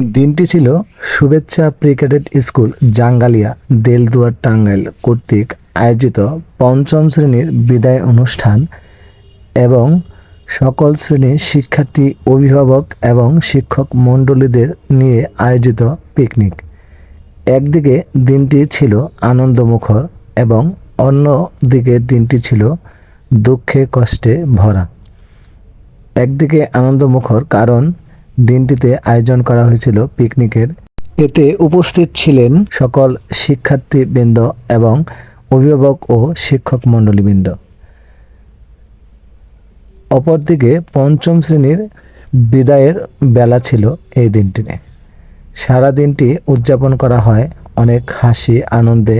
দিনটি ছিল শুভেচ্ছা pre cadet school Jangalia Delduar Tangail কর্তৃক আয়োজিত পঞ্চম শ্রেণীর বিদায় অনুষ্ঠান এবং সকল শ্রেণীর শিক্ষার্থী অভিভাবক এবং শিক্ষক মণ্ডলীদের নিয়ে আয়োজিত পিকনিক। একদিকে দিনটি ছিল আনন্দমুখর এবং অন্য দিকে দিনটি ছিল দুঃখে কষ্টে ভরা। একদিকে আনন্দমুখর কারণ দিনটিতে আয়োজন করা হয়েছিল পিকনিকের। এতে উপস্থিত ছিলেন সকল শিক্ষার্থীবৃন্দ এবং অভিভাবক ও শিক্ষক মণ্ডলীবৃন্দ। অপরদিকে পঞ্চম শ্রেণীর বিদায়ের বেলা ছিল এই দিনটিতে। সারা দিনটি উদযাপন করা হয় অনেক হাসি আনন্দে,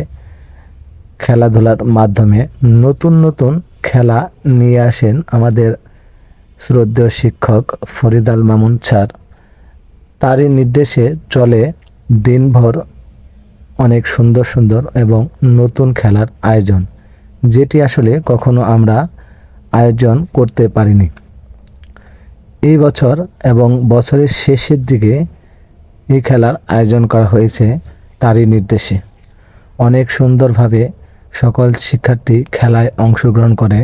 খেলাধুলার মাধ্যমে। নতুন নতুন খেলা নিয়ে আসেন আমাদের শ্রদ্ধেয় শিক্ষক ফরিদ আল মামুন স্যার। তারই নির্দেশে চলে দিনভর অনেক সুন্দর সুন্দর এবং নতুন খেলার আয়োজন, যেটি আসলে কখনো আমরা আয়োজন করতে পারিনি। এই বছর এবং বছরের শেষের দিকে এই খেলার আয়োজন করা হয়েছে তারই নির্দেশে। অনেক সুন্দরভাবে সকল শিক্ষার্থী খেলায় অংশগ্রহণ করে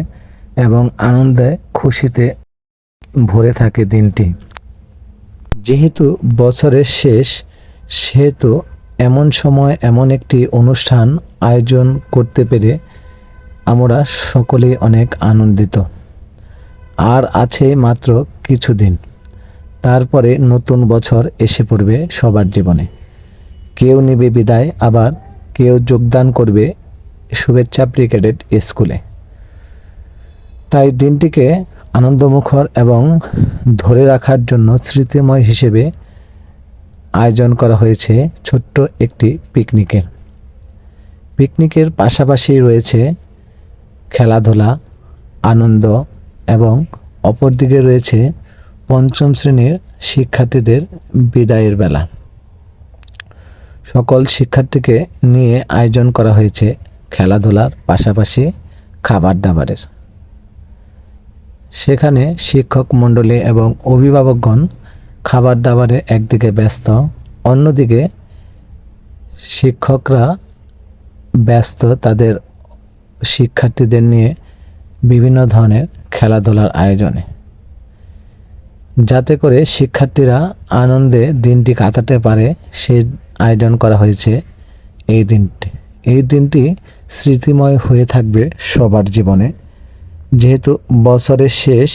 এবং আনন্দে খুশিতে ভরে থাকে দিনটি। যেহেতু বছরের শেষ, সেহেতু এমন সময় এমন একটি অনুষ্ঠান আয়োজন করতে পেরে আমরা সকলেই অনেক আনন্দিত। আর আছে মাত্র কিছুদিন, তারপরে নতুন বছর এসে পড়বে সবার জীবনে। কেউ নেবে বিদায়, আবার কেউ যোগদান করবে শুভেচ্ছা প্রি ক্যাডেট স্কুলে। তাই দিনটিকে আনন্দমুখর এবং ধরে রাখার জন্য স্মৃতিময় হিসেবে আয়োজন করা হয়েছে ছোট্ট একটি পিকনিকের। পিকনিকের পাশাপাশি রয়েছে খেলাধুলা, আনন্দ এবং অপরদিকে রয়েছে পঞ্চম শ্রেণীর শিক্ষার্থীদের বিদায়ের বেলা। সকল শিক্ষার্থীকে নিয়ে আয়োজন করা হয়েছে খেলাধুলার পাশাপাশি খাবার দাবারের। সেখানে শিক্ষক মণ্ডলী এবং অভিভাবকগণ খাবার দাবারে একদিকে ব্যস্ত, অন্যদিকে শিক্ষকরা ব্যস্ত তাদের শিক্ষার্থীদের নিয়ে বিভিন্ন ধরনের খেলাধুলার আয়োজনে, যাতে করে শিক্ষার্থীরা আনন্দে দিনটি কাটাতে পারে। সেই আয়োজন করা হয়েছে এই দিনটি। এই দিনটি স্মৃতিময় হয়ে থাকবে সবার জীবনে। যেহেতু বছরের শেষ,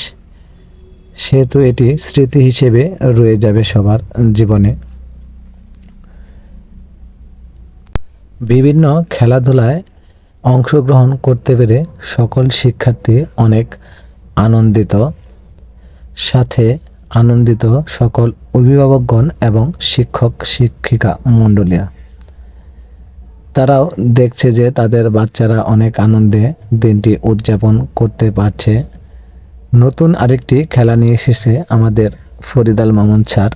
সেহেতু এটি স্মৃতি হিসেবে রয়ে যাবে সবার জীবনে। বিভিন্ন খেলাধুলায় অংশগ্রহণ করতে পেরে সকল শিক্ষার্থী অনেক আনন্দিত, সাথে আনন্দিত সকল অভিভাবকগণ এবং শিক্ষক শিক্ষিকা মণ্ডলীরা। তারাও দেখছে যে তাদের বাচ্চারা অনেক আনন্দে দিনটি উদযাপন করতে পারছে। নতুন আরেকটি খেলা নিয়ে এসেছে আমাদের ফরিদ আল মামুন স্যার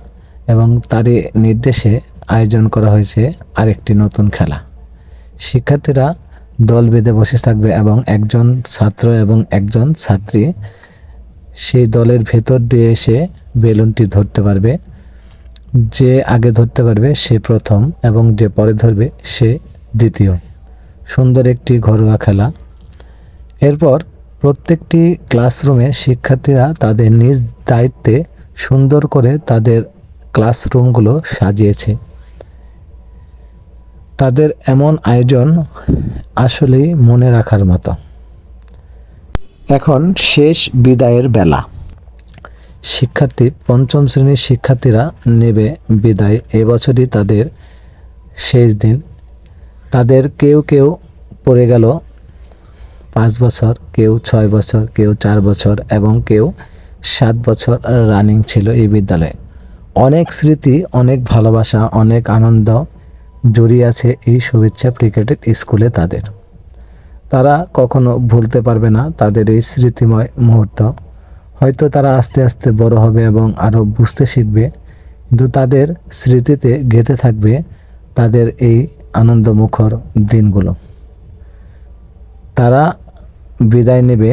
এবং তারই নির্দেশে আয়োজন করা হয়েছে আরেকটি নতুন খেলা। শিক্ষার্থীরা দল বেঁধে বসে থাকবে এবং একজন ছাত্র এবং একজন ছাত্রী সেই দলের ভেতর দিয়ে এসে বেলুনটি ধরতে পারবে। যে আগে ধরতে পারবে সে প্রথম এবং যে পরে ধরবে সে দ্বিতীয়। সুন্দর একটি ঘরোয়া খেলা। এরপর প্রত্যেকটি ক্লাসরুমে শিক্ষার্থীরা তাদের নিজ দায়িত্বে সুন্দর করে তাদের ক্লাসরুমগুলো সাজিয়েছে। তাদের এমন আয়োজন আসলেই মনে রাখার মতো। এখন শেষ বিদায়ের বেলা। শিক্ষার্থী পঞ্চম শ্রেণীর শিক্ষার্থীরা নেবে বিদায়। এবছরই তাদের শেষ দিন। তাদের কেউ কেউ পড়ে গেল 5 বছর, কেউ 6 বছর, কেউ 4 বছর এবং কেউ 7 বছর রানিং ছিল এই বিদ্যালয়ে। অনেক স্মৃতি, অনেক ভালোবাসা, অনেক আনন্দ জড়িয়ে আছে এই শুভেচ্ছা প্রি ক্যাডেট স্কুলে। তারা কখনো ভুলতে পারবে না তাদের এই স্মৃতিময় মুহূর্ত। হয়তো তারা আস্তে আস্তে বড় হবে এবং আরও বুঝতে শিখবে, কিন্তু তাদের স্মৃতিতে গেঁথে থাকবে তাদের এই আনন্দমুখর দিনগুলো। তারা বিদায় নেবে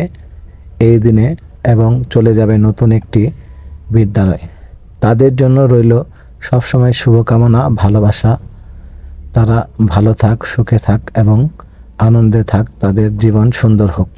এই দিনে এবং চলে যাবে নতুন একটি বিদ্যালয়ে। তাদের জন্য রইল সবসময় শুভকামনা, ভালোবাসা। তারা ভালো থাক, সুখে থাক এবং আনন্দে থাক, তাদের জীবন সুন্দর হোক।